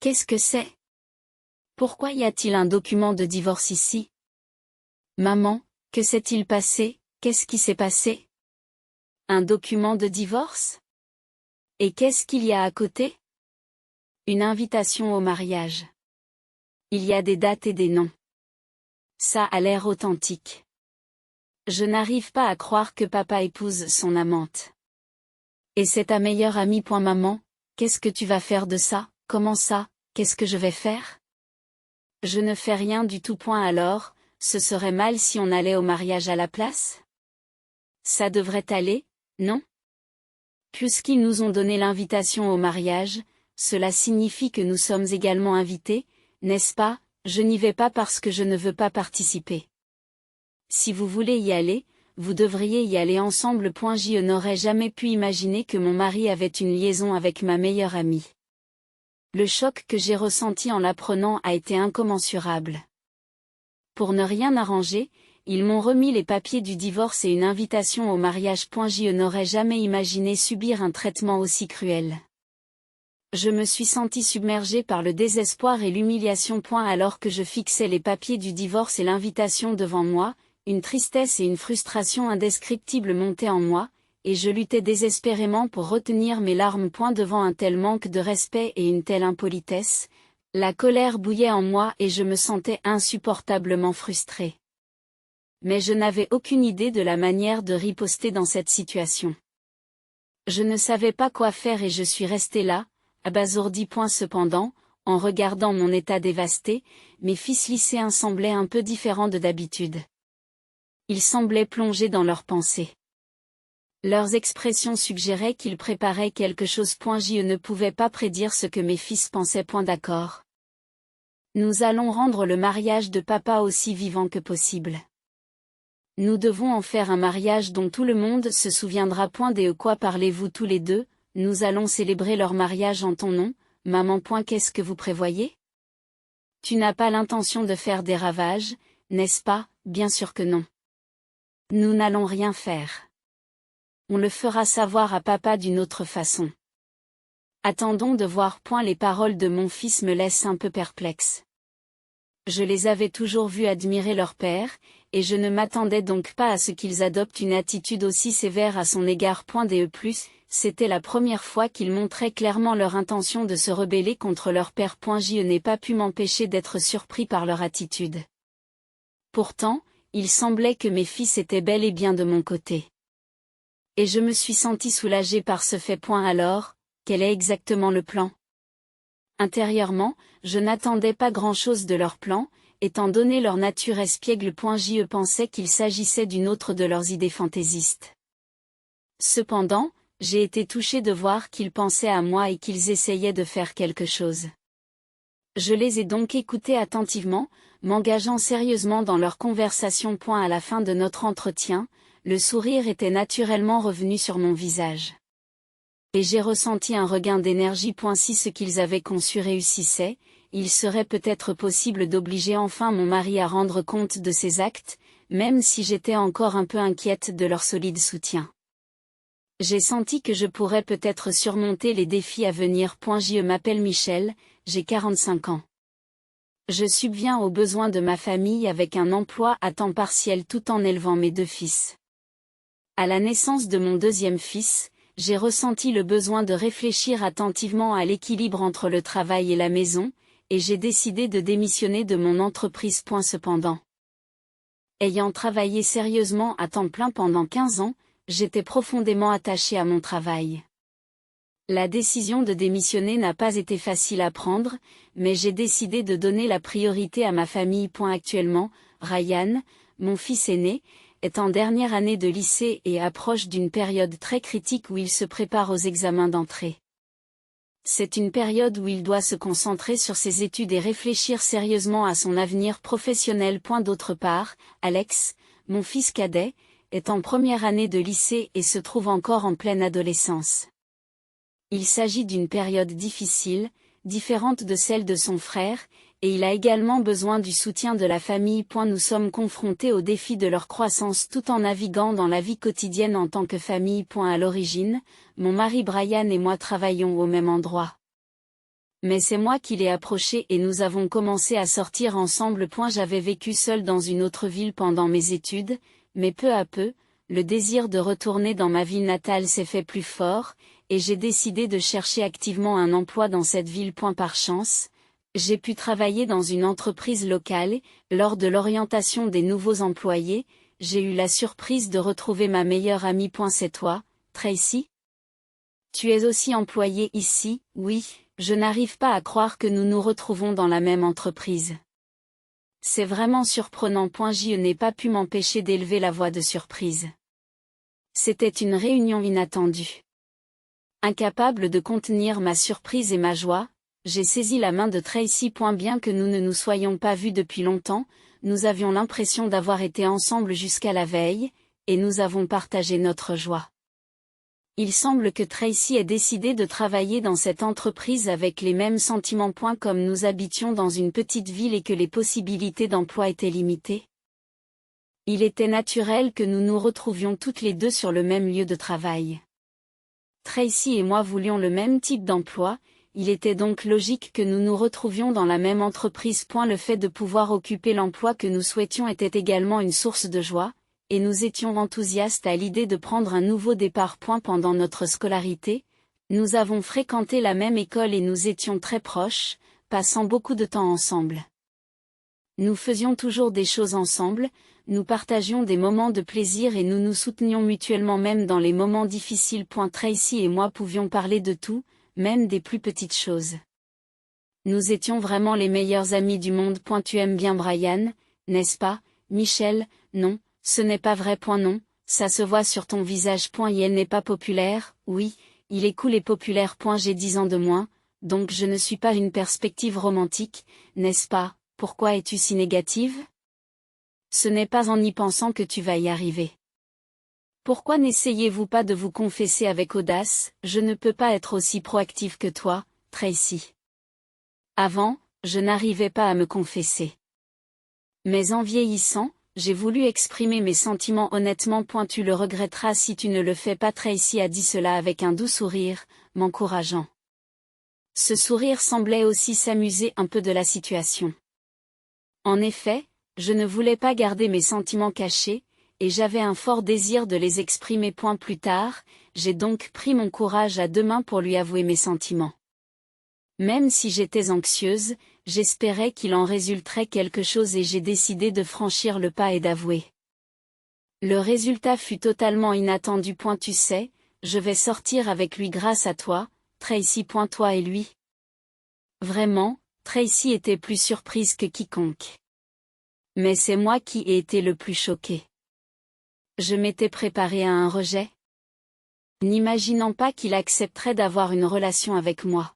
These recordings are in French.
Qu'est-ce que c'est? Pourquoi y a-t-il un document de divorce ici? Maman, que s'est-il passé? Qu'est-ce qui s'est passé? Un document de divorce? Et qu'est-ce qu'il y a à côté? Une invitation au mariage. Il y a des dates et des noms. Ça a l'air authentique. Je n'arrive pas à croire que papa épouse son amante. Et c'est ta meilleure amie. Maman, qu'est-ce que tu vas faire de ça? Comment ça? Qu'est-ce que je vais faire? Je ne fais rien du tout. Alors, ce serait mal si on allait au mariage à la place? Ça devrait aller, non? Puisqu'ils nous ont donné l'invitation au mariage, cela signifie que nous sommes également invités, n'est-ce pas? Je n'y vais pas parce que je ne veux pas participer. Si vous voulez y aller, vous devriez y aller ensemble. Je n'aurais jamais pu imaginer que mon mari avait une liaison avec ma meilleure amie. Le choc que j'ai ressenti en l'apprenant a été incommensurable. Pour ne rien arranger, ils m'ont remis les papiers du divorce et une invitation au mariage. Je n'aurais jamais imaginé subir un traitement aussi cruel. Je me suis sentie submergée par le désespoir et l'humiliation. Alors que je fixais les papiers du divorce et l'invitation devant moi, une tristesse et une frustration indescriptibles montaient en moi, et je luttais désespérément pour retenir mes larmes. Devant un tel manque de respect et une telle impolitesse, la colère bouillait en moi et je me sentais insupportablement frustrée. Mais je n'avais aucune idée de la manière de riposter dans cette situation. Je ne savais pas quoi faire et je suis restée là, abasourdie. Cependant, en regardant mon état dévasté, mes fils lycéens semblaient un peu différents de d'habitude. Ils semblaient plongés dans leurs pensées. Leurs expressions suggéraient qu'ils préparaient quelque chose. Je ne pouvais pas prédire ce que mes fils pensaient. D'accord. Nous allons rendre le mariage de papa aussi vivant que possible. Nous devons en faire un mariage dont tout le monde se souviendra. De quoi parlez-vous tous les deux? Nous allons célébrer leur mariage en ton nom, maman. Qu'est-ce que vous prévoyez? Tu n'as pas l'intention de faire des ravages, n'est-ce pas? Bien sûr que non. Nous n'allons rien faire. On le fera savoir à papa d'une autre façon. Attendons de voir. Les paroles de mon fils me laissent un peu perplexe. Je les avais toujours vus admirer leur père, et je ne m'attendais donc pas à ce qu'ils adoptent une attitude aussi sévère à son égard. C'était la première fois qu'ils montraient clairement leur intention de se rebeller contre leur père. Je n'ai pas pu m'empêcher d'être surpris par leur attitude. Pourtant, il semblait que mes fils étaient bel et bien de mon côté. Et je me suis sentie soulagée par ce fait. Alors, quel est exactement le plan? Intérieurement, je n'attendais pas grand-chose de leur plan, étant donné leur nature espiègle. Je pensais qu'il s'agissait d'une autre de leurs idées fantaisistes. Cependant, j'ai été touchée de voir qu'ils pensaient à moi et qu'ils essayaient de faire quelque chose. Je les ai donc écoutés attentivement, m'engageant sérieusement dans leur conversation. À la fin de notre entretien, le sourire était naturellement revenu sur mon visage. Et j'ai ressenti un regain d'énergie. Si ce qu'ils avaient conçu réussissait, il serait peut-être possible d'obliger enfin mon mari à rendre compte de ses actes, même si j'étais encore un peu inquiète de leur solide soutien. J'ai senti que je pourrais peut-être surmonter les défis à venir. Je m'appelle Michel, j'ai 45 ans. Je subviens aux besoins de ma famille avec un emploi à temps partiel tout en élevant mes 2 fils. À la naissance de mon 2e fils, j'ai ressenti le besoin de réfléchir attentivement à l'équilibre entre le travail et la maison, et j'ai décidé de démissionner de mon entreprise. Cependant, ayant travaillé sérieusement à temps plein pendant 15 ans, j'étais profondément attachée à mon travail. La décision de démissionner n'a pas été facile à prendre, mais j'ai décidé de donner la priorité à ma famille. Actuellement, Ryan, mon fils aîné, est en dernière année de lycée et approche d'une période très critique où il se prépare aux examens d'entrée. C'est une période où il doit se concentrer sur ses études et réfléchir sérieusement à son avenir professionnel. D'autre part, Alex, mon fils cadet, est en première année de lycée et se trouve encore en pleine adolescence. Il s'agit d'une période difficile, différente de celle de son frère, et il a également besoin du soutien de la famille. Nous sommes confrontés au défi de leur croissance tout en naviguant dans la vie quotidienne en tant que famille. À l'origine, mon mari Brian et moi travaillions au même endroit. Mais c'est moi qui l'ai approché et nous avons commencé à sortir ensemble. J'avais vécu seul dans une autre ville pendant mes études, mais peu à peu, le désir de retourner dans ma ville natale s'est fait plus fort, et j'ai décidé de chercher activement un emploi dans cette ville. Par chance, j'ai pu travailler dans une entreprise locale. Lors de l'orientation des nouveaux employés, j'ai eu la surprise de retrouver ma meilleure amie. C'est toi, Tracy? Tu es aussi employée ici? Oui, je n'arrive pas à croire que nous nous retrouvons dans la même entreprise. C'est vraiment surprenant. Je n'ai pas pu m'empêcher d'élever la voix de surprise. C'était une réunion inattendue. Incapable de contenir ma surprise et ma joie, j'ai saisi la main de Tracy. Bien que nous ne nous soyons pas vus depuis longtemps, nous avions l'impression d'avoir été ensemble jusqu'à la veille, et nous avons partagé notre joie. Il semble que Tracy ait décidé de travailler dans cette entreprise avec les mêmes sentiments. Comme nous habitions dans une petite ville et que les possibilités d'emploi étaient limitées, il était naturel que nous nous retrouvions toutes les deux sur le même lieu de travail. Tracy et moi voulions le même type d'emploi, il était donc logique que nous nous retrouvions dans la même entreprise. Le fait de pouvoir occuper l'emploi que nous souhaitions était également une source de joie, et nous étions enthousiastes à l'idée de prendre un nouveau départ. Pendant notre scolarité, nous avons fréquenté la même école et nous étions très proches, passant beaucoup de temps ensemble. Nous faisions toujours des choses ensemble, nous partagions des moments de plaisir et nous nous soutenions mutuellement même dans les moments difficiles. Tracy et moi pouvions parler de tout, même des plus petites choses. Nous étions vraiment les meilleurs amis du monde. Tu aimes bien Brian, n'est-ce pas, Michel? Non, ce n'est pas vrai. Non, ça se voit sur ton visage. Il n'est pas populaire. Oui, il est cool et populaire. J'ai 10 ans de moins, donc je ne suis pas une perspective romantique, n'est-ce pas? Pourquoi es-tu si négative? Ce n'est pas en y pensant que tu vas y arriver. Pourquoi n'essayez-vous pas de vous confesser avec audace? Je ne peux pas être aussi proactive que toi, Tracy. Avant, je n'arrivais pas à me confesser. Mais en vieillissant, j'ai voulu exprimer mes sentiments honnêtement. Tu le regretteras si tu ne le fais pas. Tracy a dit cela avec un doux sourire, m'encourageant. Ce sourire semblait aussi s'amuser un peu de la situation. En effet, je ne voulais pas garder mes sentiments cachés, et j'avais un fort désir de les exprimer. Plus tard, j'ai donc pris mon courage à deux mains pour lui avouer mes sentiments. Même si j'étais anxieuse, j'espérais qu'il en résulterait quelque chose et j'ai décidé de franchir le pas et d'avouer. Le résultat fut totalement inattendu. Tu sais, je vais sortir avec lui grâce à toi, Tracy. Toi et lui. Vraiment, Tracy était plus surprise que quiconque. Mais c'est moi qui ai été le plus choqué. Je m'étais préparée à un rejet, n'imaginant pas qu'il accepterait d'avoir une relation avec moi.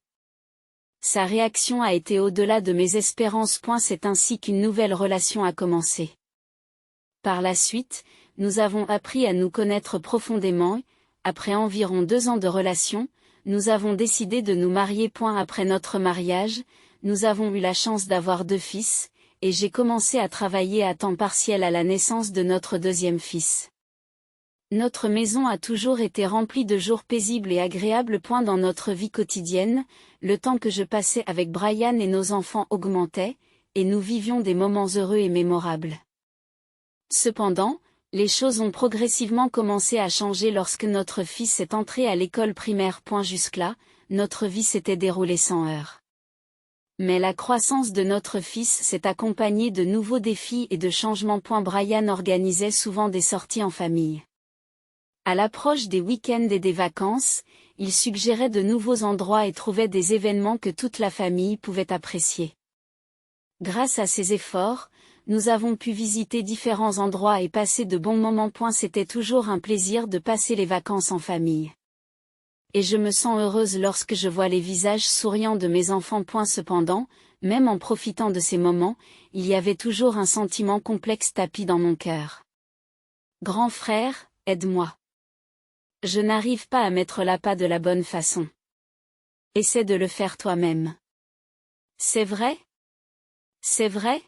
Sa réaction a été au-delà de mes espérances. C'est ainsi qu'une nouvelle relation a commencé. Par la suite, nous avons appris à nous connaître profondément. Après environ 2 ans de relation, nous avons décidé de nous marier. Après notre mariage, nous avons eu la chance d'avoir 2 fils, et j'ai commencé à travailler à temps partiel à la naissance de notre 2e fils. Notre maison a toujours été remplie de jours paisibles et agréables. Dans notre vie quotidienne, le temps que je passais avec Brian et nos enfants augmentait, et nous vivions des moments heureux et mémorables. Cependant, les choses ont progressivement commencé à changer lorsque notre fils est entré à l'école primaire. Jusque-là, notre vie s'était déroulée sans heurts. Mais la croissance de notre fils s'est accompagnée de nouveaux défis et de changements. Brian organisait souvent des sorties en famille. À l'approche des week-ends et des vacances, il suggérait de nouveaux endroits et trouvait des événements que toute la famille pouvait apprécier. Grâce à ces efforts, nous avons pu visiter différents endroits et passer de bons moments. C'était toujours un plaisir de passer les vacances en famille. Et je me sens heureuse lorsque je vois les visages souriants de mes enfants. Cependant, même en profitant de ces moments, il y avait toujours un sentiment complexe tapi dans mon cœur. Grand frère, aide-moi. Je n'arrive pas à mettre l'appât de la bonne façon. Essaie de le faire toi-même. C'est vrai? C'est vrai?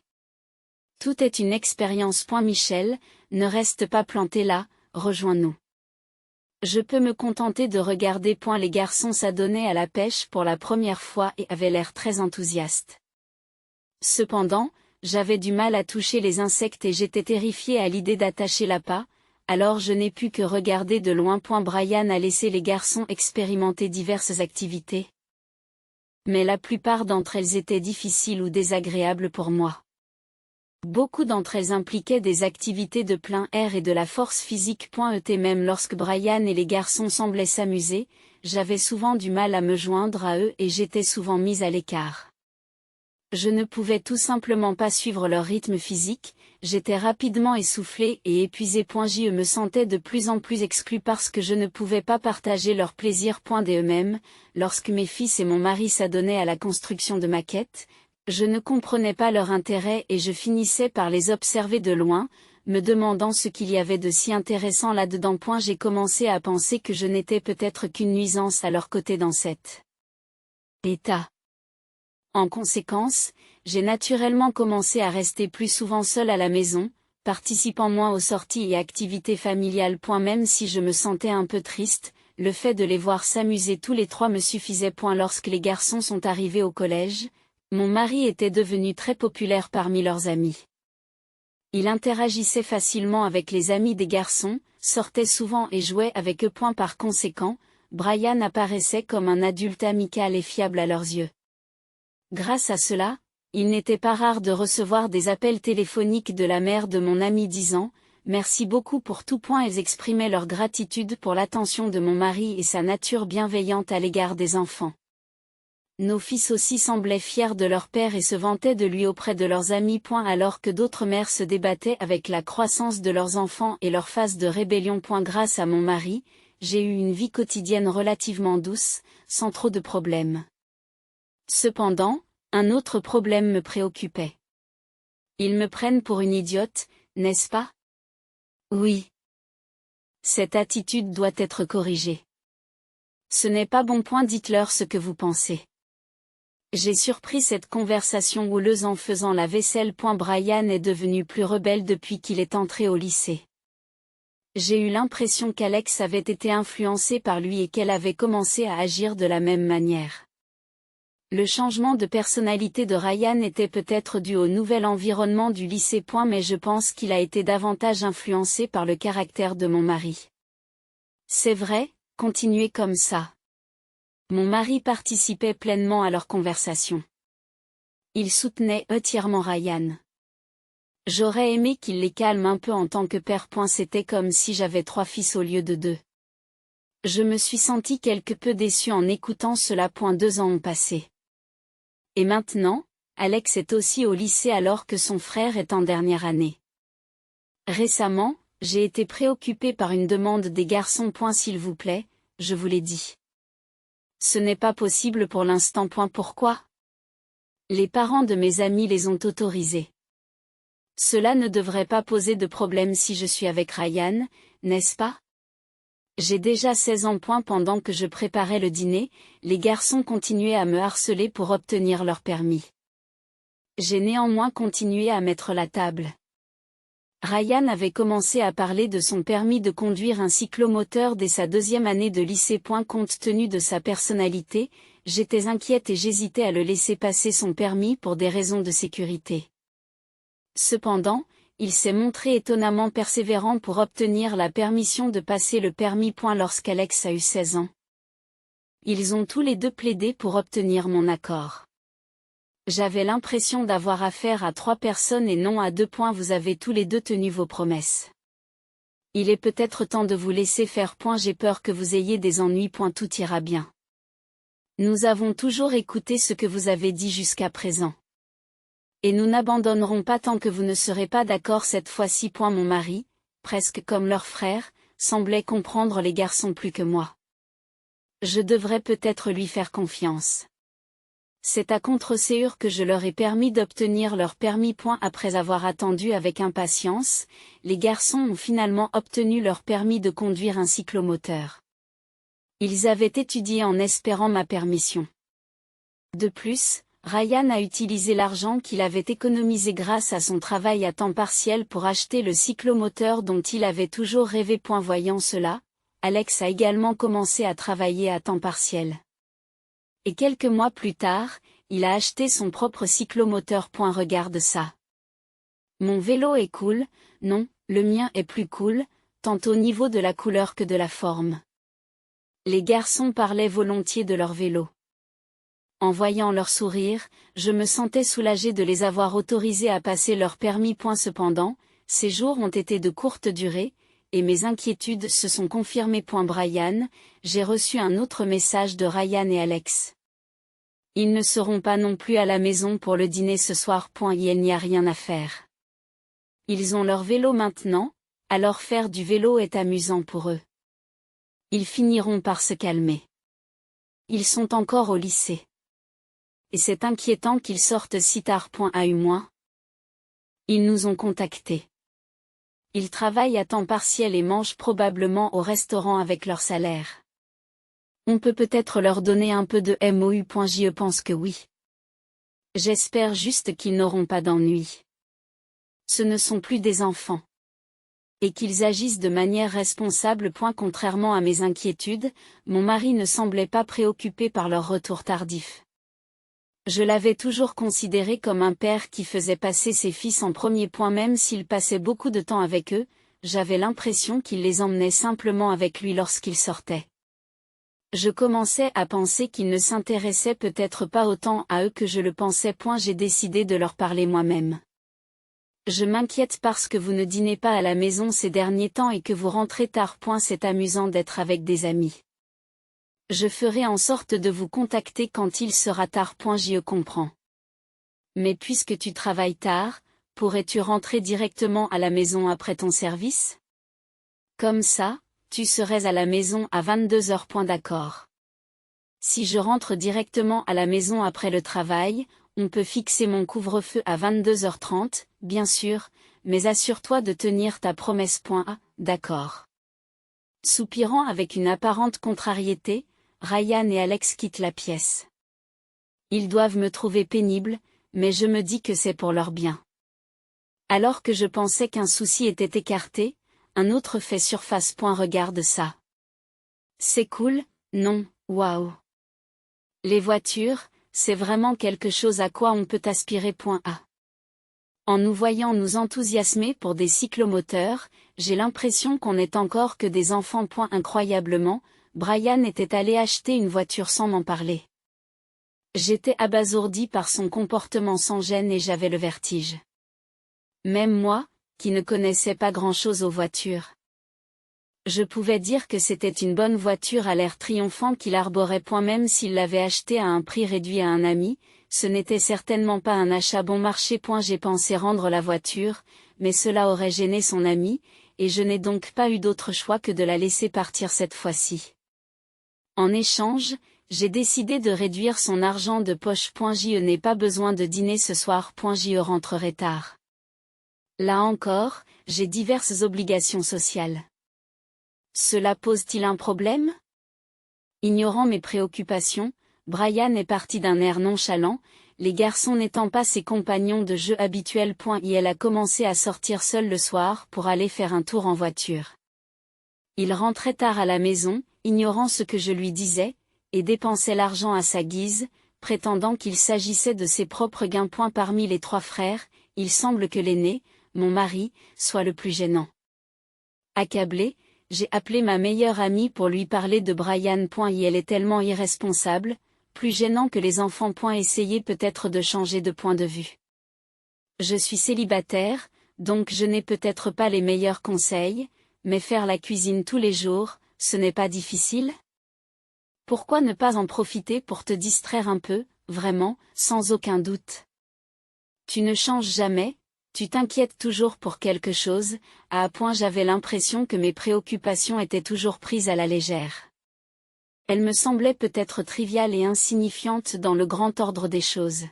Tout est une expérience. Michel, ne reste pas planté là, rejoins-nous. Je peux me contenter de regarder. Les garçons s'adonnaient à la pêche pour la première fois et avaient l'air très enthousiastes. Cependant, j'avais du mal à toucher les insectes et j'étais terrifiée à l'idée d'attacher l'appât, alors je n'ai pu que regarder de loin. Brian a laissé les garçons expérimenter diverses activités. Mais la plupart d'entre elles étaient difficiles ou désagréables pour moi. Beaucoup d'entre elles impliquaient des activités de plein air et de la force physique. Même lorsque Brian et les garçons semblaient s'amuser, j'avais souvent du mal à me joindre à eux et j'étais souvent mise à l'écart. Je ne pouvais tout simplement pas suivre leur rythme physique, j'étais rapidement essoufflée et épuisée. Je me sentais de plus en plus exclue parce que je ne pouvais pas partager leur plaisir. D'eux-mêmes, lorsque mes fils et mon mari s'adonnaient à la construction de maquettes, je ne comprenais pas leur intérêt et je finissais par les observer de loin, me demandant ce qu'il y avait de si intéressant là-dedans. J'ai commencé à penser que je n'étais peut-être qu'une nuisance à leur côté dans cet état. En conséquence, j'ai naturellement commencé à rester plus souvent seule à la maison, participant moins aux sorties et activités familiales. Même si je me sentais un peu triste, le fait de les voir s'amuser tous les trois me suffisait. Lorsque les garçons sont arrivés au collège, mon mari était devenu très populaire parmi leurs amis. Il interagissait facilement avec les amis des garçons, sortait souvent et jouait avec eux. Par conséquent, Brian apparaissait comme un adulte amical et fiable à leurs yeux. Grâce à cela, il n'était pas rare de recevoir des appels téléphoniques de la mère de mon ami disant « Merci beaucoup pour tout ». Elles exprimaient leur gratitude pour l'attention de mon mari et sa nature bienveillante à l'égard des enfants. Nos fils aussi semblaient fiers de leur père et se vantaient de lui auprès de leurs amis. Alors que d'autres mères se débattaient avec la croissance de leurs enfants et leur phase de rébellion. Grâce à mon mari, j'ai eu une vie quotidienne relativement douce, sans trop de problèmes. Cependant, un autre problème me préoccupait. Ils me prennent pour une idiote, n'est-ce pas? Oui. Cette attitude doit être corrigée. Ce n'est pas bon. Dites-leur ce que vous pensez. J'ai surpris cette conversation houleuse en faisant la vaisselle. Brian est devenu plus rebelle depuis qu'il est entré au lycée. J'ai eu l'impression qu'Alex avait été influencée par lui et qu'elle avait commencé à agir de la même manière. Le changement de personnalité de Ryan était peut-être dû au nouvel environnement du lycée. Mais je pense qu'il a été davantage influencé par le caractère de mon mari. C'est vrai, continuez comme ça. Mon mari participait pleinement à leur conversation. Il soutenait entièrement Ryan. J'aurais aimé qu'il les calme un peu en tant que père. C'était comme si j'avais 3 fils au lieu de 2. Je me suis sentie quelque peu déçue en écoutant cela. 2 ans ont passé. Et maintenant, Alex est aussi au lycée alors que son frère est en dernière année. Récemment, j'ai été préoccupée par une demande des garçons. S'il vous plaît, je vous l'ai dit. Ce n'est pas possible pour l'instant. Pourquoi? Les parents de mes amis les ont autorisés. Cela ne devrait pas poser de problème si je suis avec Ryan, n'est-ce pas? J'ai déjà 16 ans. Pendant que je préparais le dîner, les garçons continuaient à me harceler pour obtenir leur permis. J'ai néanmoins continué à mettre la table. Ryan avait commencé à parler de son permis de conduire un cyclomoteur dès sa 2e année de lycée. Compte tenu de sa personnalité, j'étais inquiète et j'hésitais à le laisser passer son permis pour des raisons de sécurité. Cependant, il s'est montré étonnamment persévérant pour obtenir la permission de passer le permis. Lorsqu'Alex a eu 16 ans. Ils ont tous les deux plaidé pour obtenir mon accord. J'avais l'impression d'avoir affaire à 3 personnes et non à 2. Vous avez tous les deux tenu vos promesses. Il est peut-être temps de vous laisser faire. J'ai peur que vous ayez des ennuis. Tout ira bien. Nous avons toujours écouté ce que vous avez dit jusqu'à présent. Et nous n'abandonnerons pas tant que vous ne serez pas d'accord cette fois-ci. Mon mari, presque comme leur frère, semblait comprendre les garçons plus que moi. Je devrais peut-être lui faire confiance. C'est à contre-ségur que je leur ai permis d'obtenir leur permis. Après avoir attendu avec impatience, les garçons ont finalement obtenu leur permis de conduire un cyclomoteur. Ils avaient étudié en espérant ma permission. De plus, Ryan a utilisé l'argent qu'il avait économisé grâce à son travail à temps partiel pour acheter le cyclomoteur dont il avait toujours rêvé. Voyant cela, Alex a également commencé à travailler à temps partiel. Et quelques mois plus tard, il a acheté son propre cyclomoteur. Regarde ça. Mon vélo est cool, non, le mien est plus cool, tant au niveau de la couleur que de la forme. Les garçons parlaient volontiers de leur vélo. En voyant leur sourire, je me sentais soulagée de les avoir autorisés à passer leur permis. Cependant, ces jours ont été de courte durée, et mes inquiétudes se sont confirmées. Brian, j'ai reçu un autre message de Ryan et Alex. Ils ne seront pas non plus à la maison pour le dîner ce soir. Il n'y a rien à faire. Ils ont leur vélo maintenant, alors faire du vélo est amusant pour eux. Ils finiront par se calmer. Ils sont encore au lycée. Et c'est inquiétant qu'ils sortent si tard. Ils nous ont contactés. Ils travaillent à temps partiel et mangent probablement au restaurant avec leur salaire. On peut peut-être leur donner un peu de MOU. Je pense que oui. J'espère juste qu'ils n'auront pas d'ennui. Ce ne sont plus des enfants. Et qu'ils agissent de manière responsable. Contrairement à mes inquiétudes, mon mari ne semblait pas préoccupé par leur retour tardif. Je l'avais toujours considéré comme un père qui faisait passer ses fils en premier. Même s'il passait beaucoup de temps avec eux, j'avais l'impression qu'il les emmenait simplement avec lui lorsqu'ils sortaient. Je commençais à penser qu'il ne s'intéressait peut-être pas autant à eux que je le pensais. J'ai décidé de leur parler moi-même. Je m'inquiète parce que vous ne dînez pas à la maison ces derniers temps et que vous rentrez tard. C'est amusant d'être avec des amis. Je ferai en sorte de vous contacter quand il sera tard. Je comprends. Mais puisque tu travailles tard, pourrais-tu rentrer directement à la maison après ton service? Comme ça, tu serais à la maison à 22h. D'accord. Si je rentre directement à la maison après le travail, on peut fixer mon couvre-feu à 22h30, bien sûr, mais assure-toi de tenir ta promesse. D'accord. Soupirant avec une apparente contrariété, Ryan et Alex quittent la pièce. Ils doivent me trouver pénible, mais je me dis que c'est pour leur bien. Alors que je pensais qu'un souci était écarté, un autre fait surface. Regarde ça. C'est cool, non, waouh. Les voitures, c'est vraiment quelque chose à quoi on peut aspirer. En nous voyant nous enthousiasmer pour des cyclomoteurs, j'ai l'impression qu'on n'est encore que des enfants. Incroyablement, Brian était allé acheter une voiture sans m'en parler. J'étais abasourdie par son comportement sans gêne et j'avais le vertige. Même moi, qui ne connaissais pas grand-chose aux voitures. Je pouvais dire que c'était une bonne voiture à l'air triomphant qu'il arborait. Même s'il l'avait achetée à un prix réduit à un ami, ce n'était certainement pas un achat bon marché. J'ai pensé rendre la voiture, mais cela aurait gêné son ami, et je n'ai donc pas eu d'autre choix que de la laisser partir cette fois-ci. En échange, j'ai décidé de réduire son argent de poche. Je n'ai pas besoin de dîner ce soir. Je rentrerai tard. Là encore, j'ai diverses obligations sociales. Cela pose-t-il un problème? Ignorant mes préoccupations, Brian est parti d'un air nonchalant, les garçons n'étant pas ses compagnons de jeu habituels. Il a commencé à sortir seul le soir pour aller faire un tour en voiture. Il rentrait tard à la maison, ignorant ce que je lui disais, et dépensait l'argent à sa guise, prétendant qu'il s'agissait de ses propres gains. Parmi les trois frères, il semble que l'aîné, mon mari, soit le plus gênant. Accablé, j'ai appelé ma meilleure amie pour lui parler de Brian. Elle est tellement irresponsable, plus gênant que les enfants. Essayez peut-être de changer de point de vue. Je suis célibataire, donc je n'ai peut-être pas les meilleurs conseils, mais faire la cuisine tous les jours, ce n'est pas difficile? Pourquoi ne pas en profiter pour te distraire un peu, vraiment, sans aucun doute? Tu ne changes jamais, tu t'inquiètes toujours pour quelque chose, à un point j'avais l'impression que mes préoccupations étaient toujours prises à la légère. Elles me semblaient peut-être triviales et insignifiantes dans le grand ordre des choses.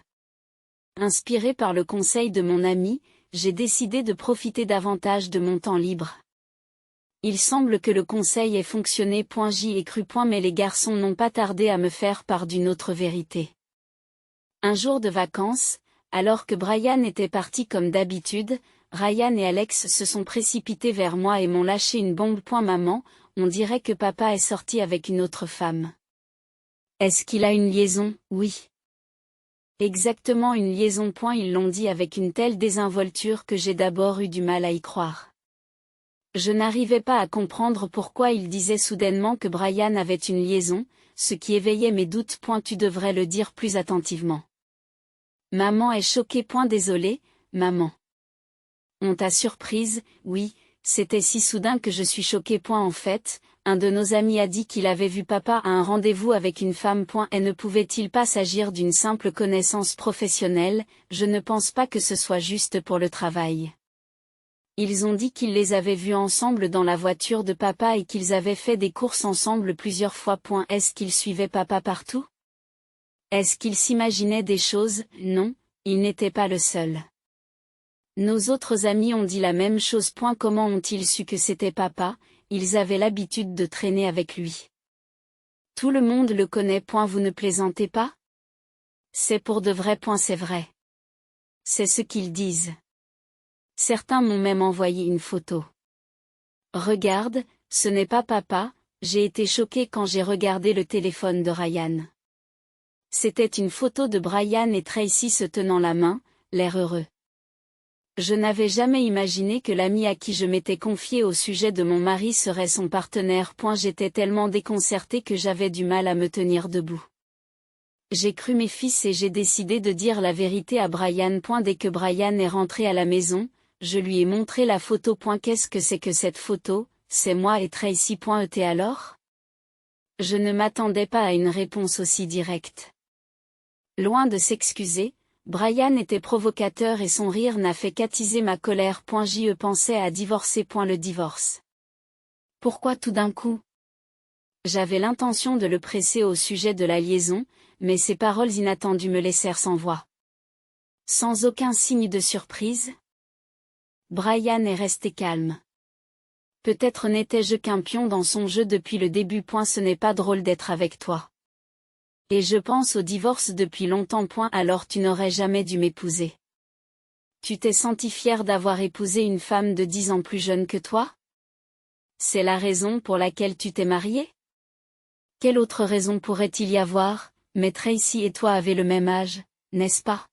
Inspiré par le conseil de mon ami, j'ai décidé de profiter davantage de mon temps libre. Il semble que le conseil ait fonctionné. J'y ai cru. Mais les garçons n'ont pas tardé à me faire part d'une autre vérité. Un jour de vacances, alors que Brian était parti comme d'habitude, Ryan et Alex se sont précipités vers moi et m'ont lâché une bombe. Maman, on dirait que papa est sorti avec une autre femme. Est-ce qu'il a une liaison? Oui. Exactement une liaison. Ils l'ont dit avec une telle désinvolture que j'ai d'abord eu du mal à y croire. Je n'arrivais pas à comprendre pourquoi il disait soudainement que Brian avait une liaison, ce qui éveillait mes doutes. Tu devrais le dire plus attentivement. Maman est choquée. Désolée, maman. On t'a surprise? Oui, c'était si soudain que je suis choquée. En fait, un de nos amis a dit qu'il avait vu papa à un rendez-vous avec une femme. Et ne pouvait-il pas s'agir d'une simple connaissance professionnelle? Je ne pense pas que ce soit juste pour le travail. Ils ont dit qu'ils les avaient vus ensemble dans la voiture de papa et qu'ils avaient fait des courses ensemble plusieurs fois. Est-ce qu'ils suivaient papa partout? Est-ce qu'ils s'imaginaient des choses? Non, il n'était pas le seul. Nos autres amis ont dit la même chose. Comment ont-ils su que c'était papa? Ils avaient l'habitude de traîner avec lui. Tout le monde le connaît. Vous ne plaisantez pas? C'est pour de vrai. C'est vrai. C'est ce qu'ils disent. Certains m'ont même envoyé une photo. Regarde, ce n'est pas papa. J'ai été choquée quand j'ai regardé le téléphone de Ryan. C'était une photo de Brian et Tracy se tenant la main, l'air heureux. Je n'avais jamais imaginé que l'ami à qui je m'étais confiée au sujet de mon mari serait son partenaire. J'étais tellement déconcertée que j'avais du mal à me tenir debout. J'ai cru mes fils et j'ai décidé de dire la vérité à Brian. Dès que Brian est rentré à la maison, je lui ai montré la photo. Qu'est-ce que c'est que cette photo? C'est moi et Tracy. Et alors? Je ne m'attendais pas à une réponse aussi directe. Loin de s'excuser, Brian était provocateur et son rire n'a fait qu'attiser ma colère. J'y pensais à divorcer. Le divorce. Pourquoi tout d'un coup? J'avais l'intention de le presser au sujet de la liaison, mais ces paroles inattendues me laissèrent sans voix. Sans aucun signe de surprise. Brian est resté calme. Peut-être n'étais-je qu'un pion dans son jeu depuis le début. Ce n'est pas drôle d'être avec toi. Et je pense au divorce depuis longtemps. Alors tu n'aurais jamais dû m'épouser. Tu t'es senti fier d'avoir épousé une femme de 10 ans plus jeune que toi? C'est la raison pour laquelle tu t'es marié? Quelle autre raison pourrait-il y avoir? Mais Tracy et toi avez le même âge, n'est-ce pas?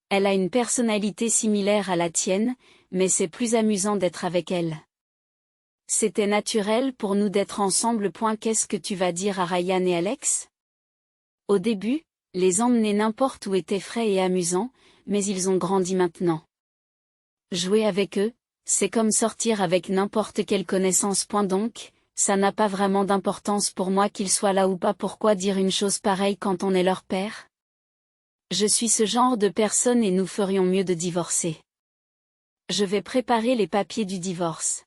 Elle a une personnalité similaire à la tienne, mais c'est plus amusant d'être avec elle. C'était naturel pour nous d'être ensemble. Qu'est-ce que tu vas dire à Ryan et Alex? Au début, les emmener n'importe où était frais et amusant, mais ils ont grandi maintenant. Jouer avec eux, c'est comme sortir avec n'importe quelle connaissance. Donc, ça n'a pas vraiment d'importance pour moi qu'ils soient là ou pas. Pourquoi dire une chose pareille quand on est leur père? Je suis ce genre de personne et nous ferions mieux de divorcer. Je vais préparer les papiers du divorce.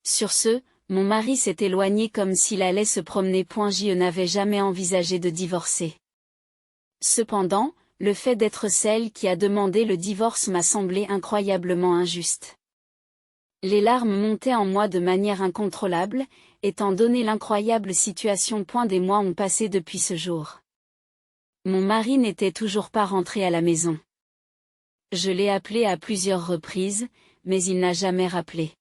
Sur ce, mon mari s'est éloigné comme s'il allait se promener. Je n'avais jamais envisagé de divorcer. Cependant, le fait d'être celle qui a demandé le divorce m'a semblé incroyablement injuste. Les larmes montaient en moi de manière incontrôlable, étant donné l'incroyable situation. Des mois ont passé depuis ce jour. Mon mari n'était toujours pas rentré à la maison. Je l'ai appelé à plusieurs reprises, mais il n'a jamais rappelé.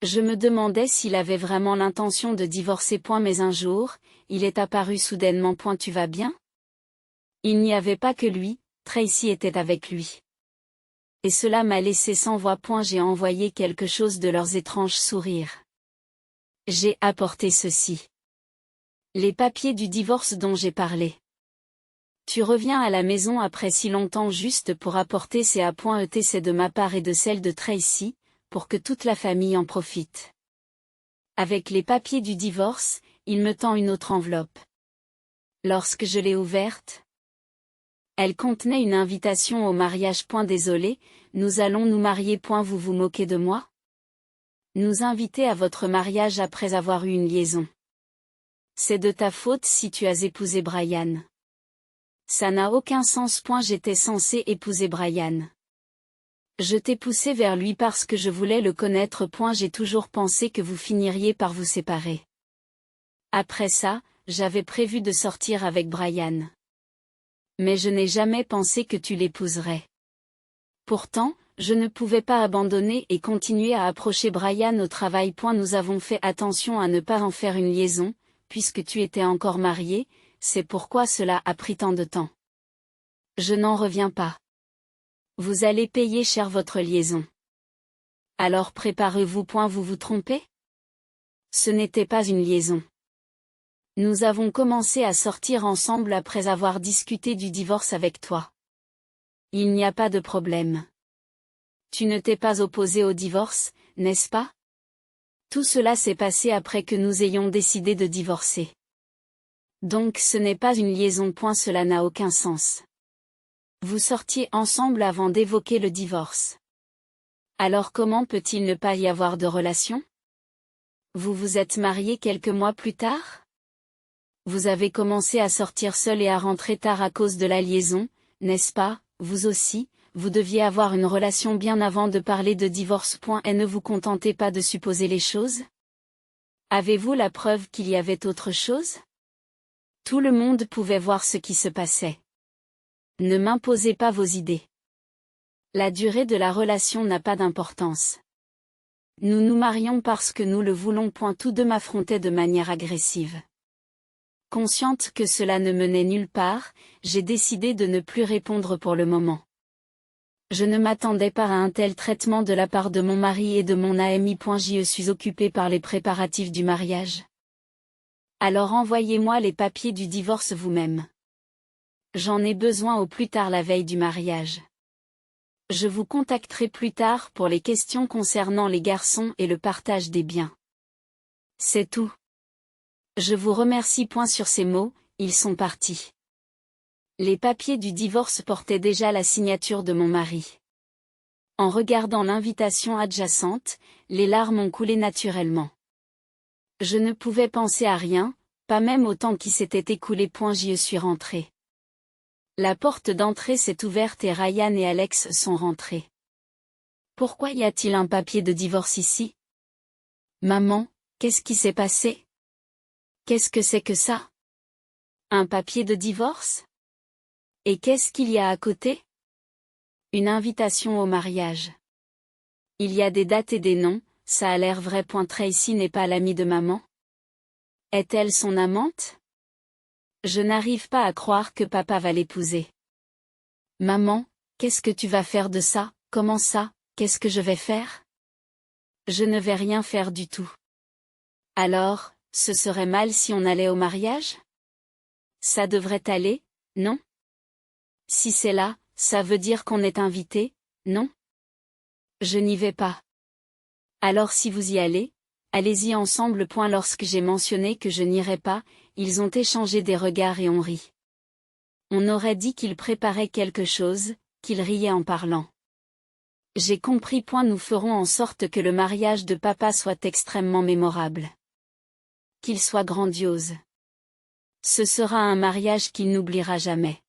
Je me demandais s'il avait vraiment l'intention de divorcer. Mais un jour, il est apparu soudainement. Tu vas bien? Il n'y avait pas que lui, Tracy était avec lui. Et cela m'a laissé sans voix. J'ai envoyé quelque chose de leurs étranges sourires. J'ai apporté ceci. Les papiers du divorce dont j'ai parlé. Tu reviens à la maison après si longtemps juste pour apporter ces A.et c'est de ma part et de celle de Tracy, pour que toute la famille en profite. Avec les papiers du divorce, il me tend une autre enveloppe. Lorsque je l'ai ouverte, elle contenait une invitation au mariage. Désolé, nous allons nous marier. Vous vous moquez de moi? Nous inviter à votre mariage après avoir eu une liaison. C'est de ta faute si tu as épousé Brian. Ça n'a aucun sens. J'étais censée épouser Brian. Je t'ai poussé vers lui parce que je voulais le connaître. J'ai toujours pensé que vous finiriez par vous séparer. Après ça, j'avais prévu de sortir avec Brian. Mais je n'ai jamais pensé que tu l'épouserais. Pourtant, je ne pouvais pas abandonner et continuer à approcher Brian au travail. Nous avons fait attention à ne pas en faire une liaison, puisque tu étais encore marié, c'est pourquoi cela a pris tant de temps. Je n'en reviens pas. Vous allez payer cher votre liaison. Alors préparez-vous. Vous vous trompez? Ce n'était pas une liaison. Nous avons commencé à sortir ensemble après avoir discuté du divorce avec toi. Il n'y a pas de problème. Tu ne t'es pas opposé au divorce, n'est-ce pas? Tout cela s'est passé après que nous ayons décidé de divorcer. Donc ce n'est pas une liaison. Cela n'a aucun sens. Vous sortiez ensemble avant d'évoquer le divorce. Alors comment peut-il ne pas y avoir de relation? Vous vous êtes mariés quelques mois plus tard? Vous avez commencé à sortir seul et à rentrer tard à cause de la liaison, n'est-ce pas? Vous aussi, vous deviez avoir une relation bien avant de parler de divorce. Et ne vous contentez pas de supposer les choses? Avez-vous la preuve qu'il y avait autre chose? Tout le monde pouvait voir ce qui se passait. Ne m'imposez pas vos idées. La durée de la relation n'a pas d'importance. Nous nous marions parce que nous le voulons. Tous deux m'affrontaient de manière agressive. Consciente que cela ne menait nulle part, j'ai décidé de ne plus répondre pour le moment. Je ne m'attendais pas à un tel traitement de la part de mon mari et de mon ami. Je suis occupée par les préparatifs du mariage. Alors envoyez-moi les papiers du divorce vous-même. J'en ai besoin au plus tard la veille du mariage. Je vous contacterai plus tard pour les questions concernant les garçons et le partage des biens. C'est tout. Je vous remercie. Sur ces mots, ils sont partis. Les papiers du divorce portaient déjà la signature de mon mari. En regardant l'invitation adjacente, les larmes ont coulé naturellement. Je ne pouvais penser à rien, pas même au temps qui s'était écoulé. J'y suis rentrée. La porte d'entrée s'est ouverte et Ryan et Alex sont rentrés. Pourquoi y a-t-il un papier de divorce ici? Maman, qu'est-ce qui s'est passé? Qu'est-ce que c'est que ça? Un papier de divorce? Et qu'est-ce qu'il y a à côté? Une invitation au mariage. Il y a des dates et des noms, ça a l'air vrai. Tracy n'est pas l'amie de maman? Est-elle son amante? Je n'arrive pas à croire que papa va l'épouser. Maman, qu'est-ce que tu vas faire de ça? Comment ça? Qu'est-ce que je vais faire? Je ne vais rien faire du tout. Alors, ce serait mal si on allait au mariage? Ça devrait aller, non? Si c'est là, ça veut dire qu'on est invité, non? Je n'y vais pas. Alors si vous y allez, allez-y ensemble. Lorsque j'ai mentionné que je n'irais pas, ils ont échangé des regards et ont ri. On aurait dit qu'ils préparaient quelque chose, qu'ils riaient en parlant. J'ai compris. Nous ferons en sorte que le mariage de papa soit extrêmement mémorable. Qu'il soit grandiose. Ce sera un mariage qu'il n'oubliera jamais.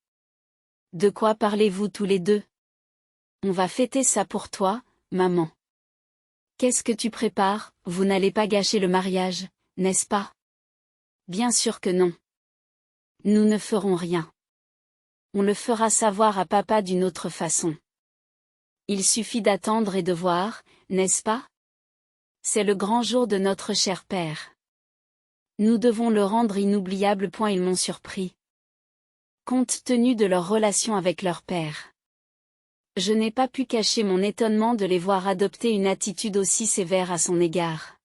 De quoi parlez-vous tous les deux? On va fêter ça pour toi, maman. Qu'est-ce que tu prépares? Vous n'allez pas gâcher le mariage, n'est-ce pas? Bien sûr que non. Nous ne ferons rien. On le fera savoir à papa d'une autre façon. Il suffit d'attendre et de voir, n'est-ce pas? C'est le grand jour de notre cher père. Nous devons le rendre inoubliable. Ils m'ont surpris. Compte tenu de leur relation avec leur père. Je n'ai pas pu cacher mon étonnement de les voir adopter une attitude aussi sévère à son égard.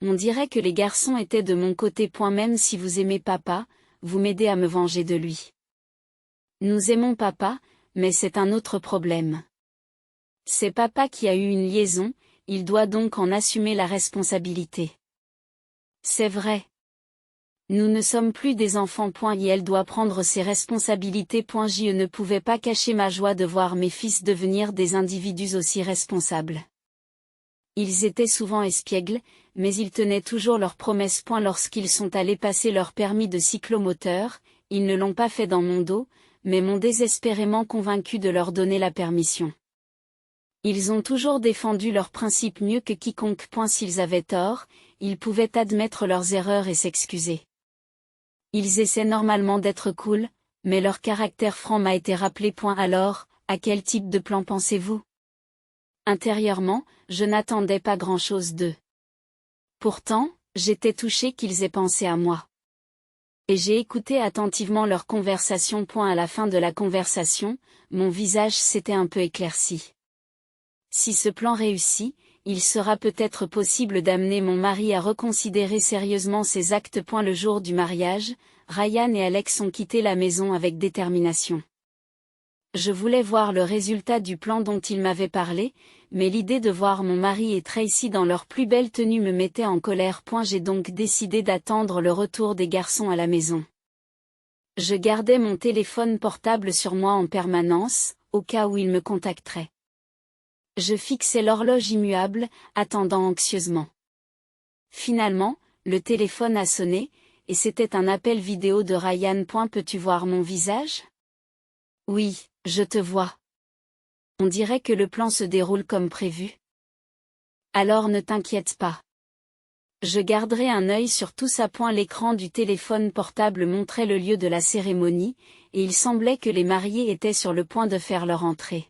On dirait que les garçons étaient de mon côté. Même si vous aimez papa, vous m'aidez à me venger de lui. Nous aimons papa, mais c'est un autre problème. C'est papa qui a eu une liaison, il doit donc en assumer la responsabilité. C'est vrai. Nous ne sommes plus des enfants. Et elle doit prendre ses responsabilités. Je ne pouvais pas cacher ma joie de voir mes fils devenir des individus aussi responsables. Ils étaient souvent espiègles, mais ils tenaient toujours leurs promesses. Lorsqu'ils sont allés passer leur permis de cyclomoteur, ils ne l'ont pas fait dans mon dos, mais m'ont désespérément convaincu de leur donner la permission. Ils ont toujours défendu leurs principes mieux que quiconque. S'ils avaient tort, ils pouvaient admettre leurs erreurs et s'excuser. Ils essaient normalement d'être cool, mais leur caractère franc m'a été rappelé. Alors, à quel type de plan pensez-vous? Intérieurement, je n'attendais pas grand-chose d'eux. Pourtant, j'étais touchée qu'ils aient pensé à moi. Et j'ai écouté attentivement leur conversation. À la fin de la conversation, mon visage s'était un peu éclairci. Si ce plan réussit, il sera peut-être possible d'amener mon mari à reconsidérer sérieusement ses actes. Le jour du mariage, Ryan et Alex ont quitté la maison avec détermination. Je voulais voir le résultat du plan dont ils m'avaient parlé, mais l'idée de voir mon mari et Tracy dans leur plus belle tenue me mettait en colère. J'ai donc décidé d'attendre le retour des garçons à la maison. Je gardais mon téléphone portable sur moi en permanence, au cas où ils me contacteraient. Je fixais l'horloge immuable, attendant anxieusement. Finalement, le téléphone a sonné, et c'était un appel vidéo de Ryan. Peux-tu voir mon visage? Oui, je te vois. On dirait que le plan se déroule comme prévu. Alors ne t'inquiète pas. Je garderai un œil sur tout ça. L'écran du téléphone portable montrait le lieu de la cérémonie, et il semblait que les mariés étaient sur le point de faire leur entrée.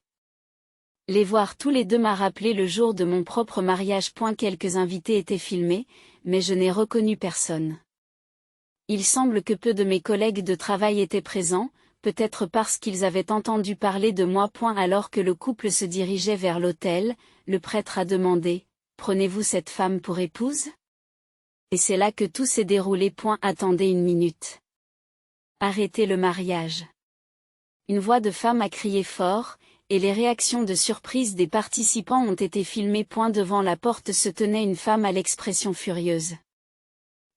Les voir tous les deux m'a rappelé le jour de mon propre mariage. Quelques invités étaient filmés, mais je n'ai reconnu personne. Il semble que peu de mes collègues de travail étaient présents, peut-être parce qu'ils avaient entendu parler de moi. Alors que le couple se dirigeait vers l'autel, le prêtre a demandé « Prenez-vous cette femme pour épouse ?» Et c'est là que tout s'est déroulé. Attendez une minute. Arrêtez le mariage. Une voix de femme a crié fort, et les réactions de surprise des participants ont été filmées. Devant la porte se tenait une femme à l'expression furieuse.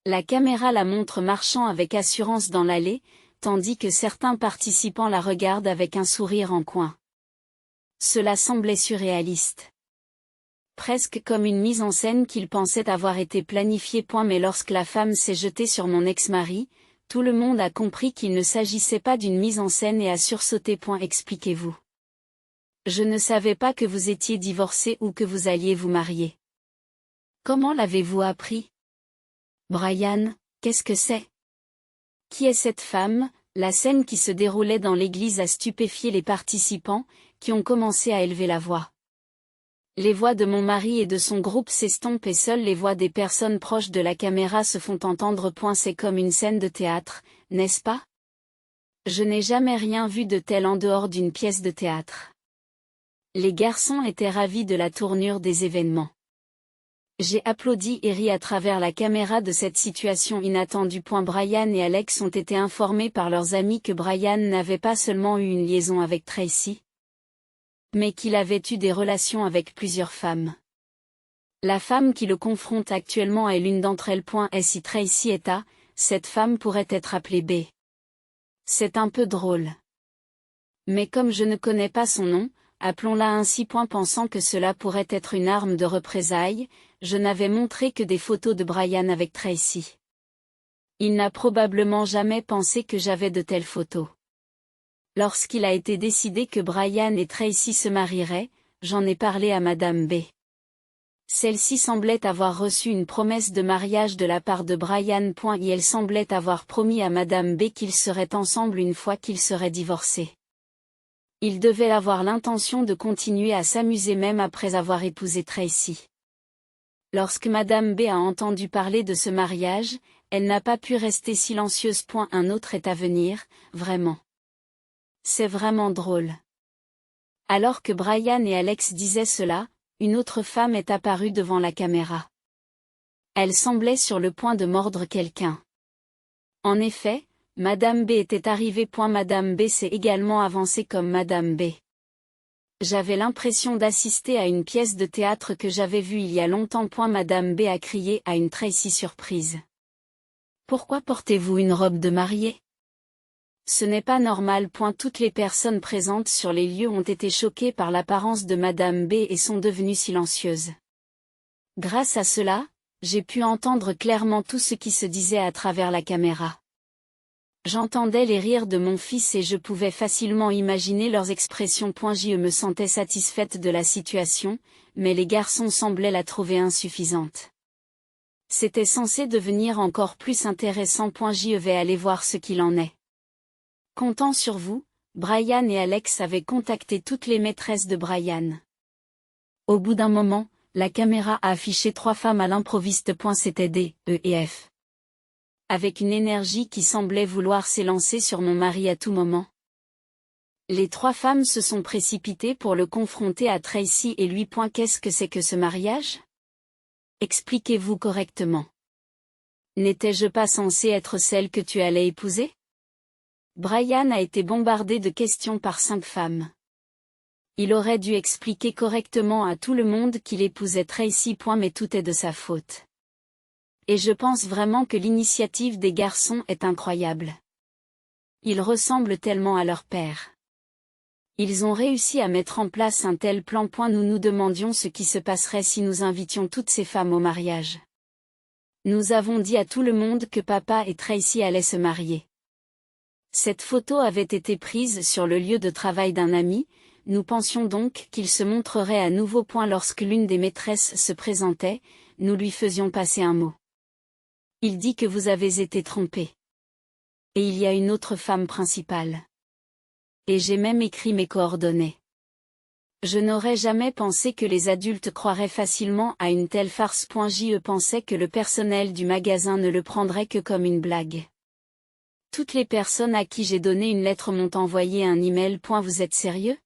La caméra la montre marchant avec assurance dans l'allée, tandis que certains participants la regardent avec un sourire en coin. Cela semblait surréaliste. Presque comme une mise en scène qu'ils pensaient avoir été planifiée. Mais lorsque la femme s'est jetée sur mon ex-mari, tout le monde a compris qu'il ne s'agissait pas d'une mise en scène et a sursauté. Expliquez-vous. Je ne savais pas que vous étiez divorcé ou que vous alliez vous marier. Comment l'avez-vous appris? Brian, qu'est-ce que c'est? Qui est cette femme? La scène qui se déroulait dans l'église a stupéfié les participants, qui ont commencé à élever la voix. Les voix de mon mari et de son groupe s'estompent et seules les voix des personnes proches de la caméra se font entendre. C'est comme une scène de théâtre, n'est-ce pas? Je n'ai jamais rien vu de tel en dehors d'une pièce de théâtre. Les garçons étaient ravis de la tournure des événements. J'ai applaudi et ri à travers la caméra de cette situation inattendue. Brian et Alex ont été informés par leurs amis que Brian n'avait pas seulement eu une liaison avec Tracy, mais qu'il avait eu des relations avec plusieurs femmes. La femme qui le confronte actuellement est l'une d'entre elles. Si Tracy est A, cette femme pourrait être appelée B. C'est un peu drôle. Mais comme je ne connais pas son nom, appelons-la ainsi. Pensant que cela pourrait être une arme de représailles, je n'avais montré que des photos de Brian avec Tracy. Il n'a probablement jamais pensé que j'avais de telles photos. Lorsqu'il a été décidé que Brian et Tracy se marieraient, j'en ai parlé à Madame B. Celle-ci semblait avoir reçu une promesse de mariage de la part de Brian. Et elle semblait avoir promis à Madame B qu'ils seraient ensemble une fois qu'ils seraient divorcés. Il devait avoir l'intention de continuer à s'amuser même après avoir épousé Tracy. Lorsque Madame B a entendu parler de ce mariage, elle n'a pas pu rester silencieuse. Un autre est à venir, vraiment. C'est vraiment drôle. Alors que Brian et Alex disaient cela, une autre femme est apparue devant la caméra. Elle semblait sur le point de mordre quelqu'un. En effet, Madame B était arrivée. Madame B s'est également avancée comme Madame B. J'avais l'impression d'assister à une pièce de théâtre que j'avais vue il y a longtemps. Madame B a crié à une Tracy surprise. Pourquoi portez-vous une robe de mariée? Ce n'est pas normal. Toutes les personnes présentes sur les lieux ont été choquées par l'apparence de Madame B et sont devenues silencieuses. Grâce à cela, j'ai pu entendre clairement tout ce qui se disait à travers la caméra. J'entendais les rires de mon fils et je pouvais facilement imaginer leurs expressions. Je me sentais satisfaite de la situation, mais les garçons semblaient la trouver insuffisante. C'était censé devenir encore plus intéressant. Je vais aller voir ce qu'il en est. Comptant sur vous, Brian et Alex avaient contacté toutes les maîtresses de Brian. Au bout d'un moment, la caméra a affiché 3 femmes à l'improviste. C'était D, E et F. Avec une énergie qui semblait vouloir s'élancer sur mon mari à tout moment. Les 3 femmes se sont précipitées pour le confronter à Tracy et lui. Qu'est-ce que c'est que ce mariage? Expliquez-vous correctement. N'étais-je pas censée être celle que tu allais épouser? Brian a été bombardé de questions par 5 femmes. Il aurait dû expliquer correctement à tout le monde qu'il épousait Tracy. Mais tout est de sa faute. Et je pense vraiment que l'initiative des garçons est incroyable. Ils ressemblent tellement à leur père. Ils ont réussi à mettre en place un tel plan. Nous nous demandions ce qui se passerait si nous invitions toutes ces femmes au mariage. Nous avons dit à tout le monde que papa et Tracy allaient se marier. Cette photo avait été prise sur le lieu de travail d'un ami. Nous pensions donc qu'il se montrerait à nouveau. Lorsque l'une des maîtresses se présentait, nous lui faisions passer un mot. Il dit que vous avez été trompé. Et il y a une autre femme principale. Et j'ai même écrit mes coordonnées. Je n'aurais jamais pensé que les adultes croiraient facilement à une telle farce. Je pensais que le personnel du magasin ne le prendrait que comme une blague. Toutes les personnes à qui j'ai donné une lettre m'ont envoyé un email. Vous êtes sérieux?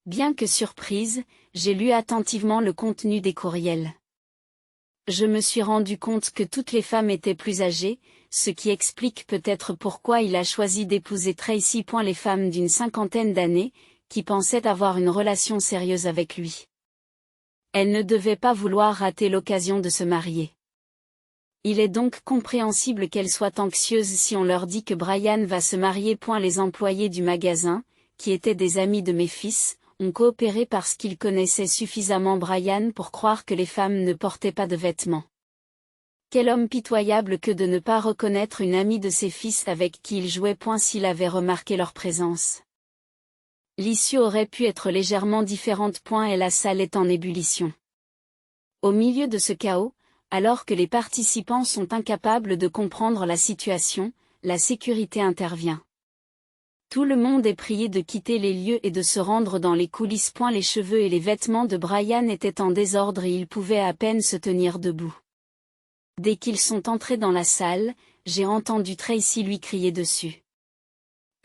Bien que surprise, j'ai lu attentivement le contenu des courriels. Je me suis rendu compte que toutes les femmes étaient plus âgées, ce qui explique peut-être pourquoi il a choisi d'épouser Tracy. Les femmes d'une 50aine d'années, qui pensaient avoir une relation sérieuse avec lui. Elles ne devaient pas vouloir rater l'occasion de se marier. Il est donc compréhensible qu'elles soient anxieuses si on leur dit que Brian va se marier. Les employés du magasin, qui étaient des amis de mes fils, ont coopéré parce qu'ils connaissaient suffisamment Brian pour croire que les femmes ne portaient pas de vêtements. Quel homme pitoyable que de ne pas reconnaître une amie de ses fils avec qui il jouait. S'il avait remarqué leur présence. L'issue aurait pu être légèrement différente. Et la salle est en ébullition. Au milieu de ce chaos, alors que les participants sont incapables de comprendre la situation, la sécurité intervient. Tout le monde est prié de quitter les lieux et de se rendre dans les coulisses. Les cheveux et les vêtements de Brian étaient en désordre et il pouvait à peine se tenir debout. Dès qu'ils sont entrés dans la salle, j'ai entendu Tracy lui crier dessus.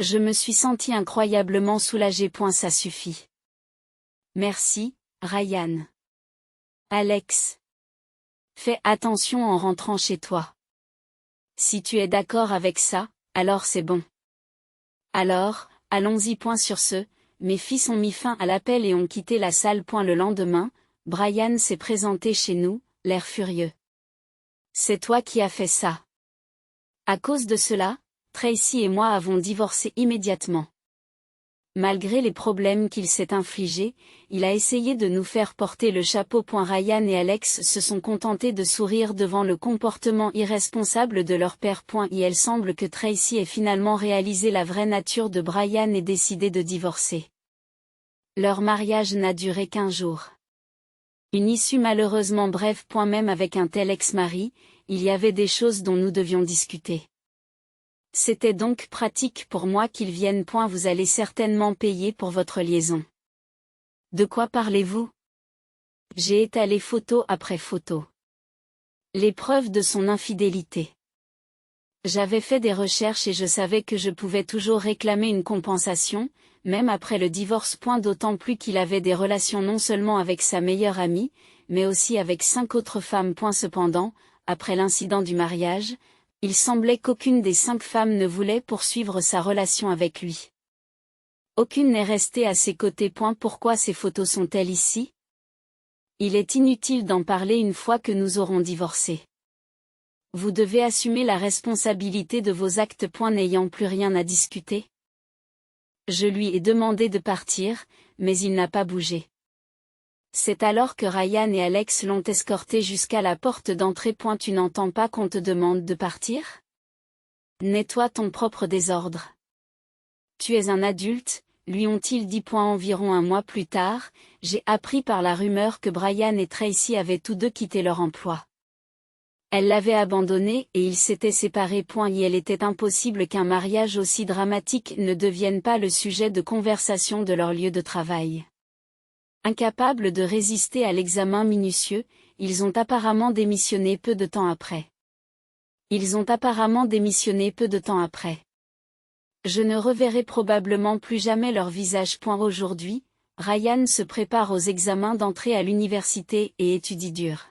Je me suis senti incroyablement soulagé. Ça suffit. Merci, Ryan. Alex. Fais attention en rentrant chez toi. Si tu es d'accord avec ça, alors c'est bon. Alors, allons-y. Sur ce, mes fils ont mis fin à l'appel et ont quitté la salle. Le lendemain, Brian s'est présenté chez nous, l'air furieux. C'est toi qui as fait ça. À cause de cela, Tracy et moi avons divorcé immédiatement. Malgré les problèmes qu'il s'est infligés, il a essayé de nous faire porter le chapeau. Ryan et Alex se sont contentés de sourire devant le comportement irresponsable de leur père. Et il semble que Tracy ait finalement réalisé la vraie nature de Brian et décidé de divorcer. Leur mariage n'a duré qu'1 jour. Une issue malheureusement brève. Même avec un tel ex-mari, il y avait des choses dont nous devions discuter. C'était donc pratique pour moi qu'ils viennent. Vous allez certainement payer pour votre liaison. De quoi parlez-vous? J'ai étalé photo après photo. Les preuves de son infidélité. J'avais fait des recherches et je savais que je pouvais toujours réclamer une compensation, même après le divorce. D'autant plus qu'il avait des relations non seulement avec sa meilleure amie, mais aussi avec 5 autres femmes. Cependant, après l'incident du mariage, il semblait qu'aucune des 5 femmes ne voulait poursuivre sa relation avec lui. Aucune n'est restée à ses côtés. Pourquoi ces photos sont-elles ici? Il est inutile d'en parler une fois que nous aurons divorcé. Vous devez assumer la responsabilité de vos actes. N'ayant plus rien à discuter. Je lui ai demandé de partir, mais il n'a pas bougé. C'est alors que Ryan et Alex l'ont escorté jusqu'à la porte d'entrée. Tu n'entends pas qu'on te demande de partir? Nettoie ton propre désordre. Tu es un adulte, lui ont-ils dit. Environ 1 mois plus tard, j'ai appris par la rumeur que Brian et Tracy avaient tous deux quitté leur emploi. Elle l'avait abandonné et ils s'étaient séparés. Et il était impossible qu'un mariage aussi dramatique ne devienne pas le sujet de conversation de leur lieu de travail. Incapables de résister à l'examen minutieux, ils ont apparemment démissionné peu de temps après. Je ne reverrai probablement plus jamais leur visage. Aujourd'hui, Ryan se prépare aux examens d'entrée à l'université et étudie dur.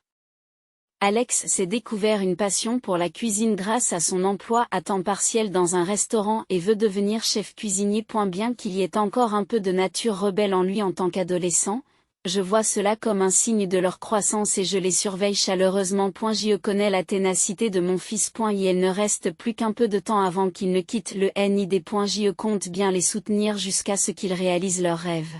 Alex s'est découvert une passion pour la cuisine grâce à son emploi à temps partiel dans un restaurant et veut devenir chef cuisinier. Bien qu'il y ait encore un peu de nature rebelle en lui en tant qu'adolescent, je vois cela comme un signe de leur croissance et je les surveille chaleureusement. Je connais la ténacité de mon fils. Il ne reste plus qu'un peu de temps avant qu'il ne quitte le NID. Je compte bien les soutenir jusqu'à ce qu'ils réalisent leurs rêves.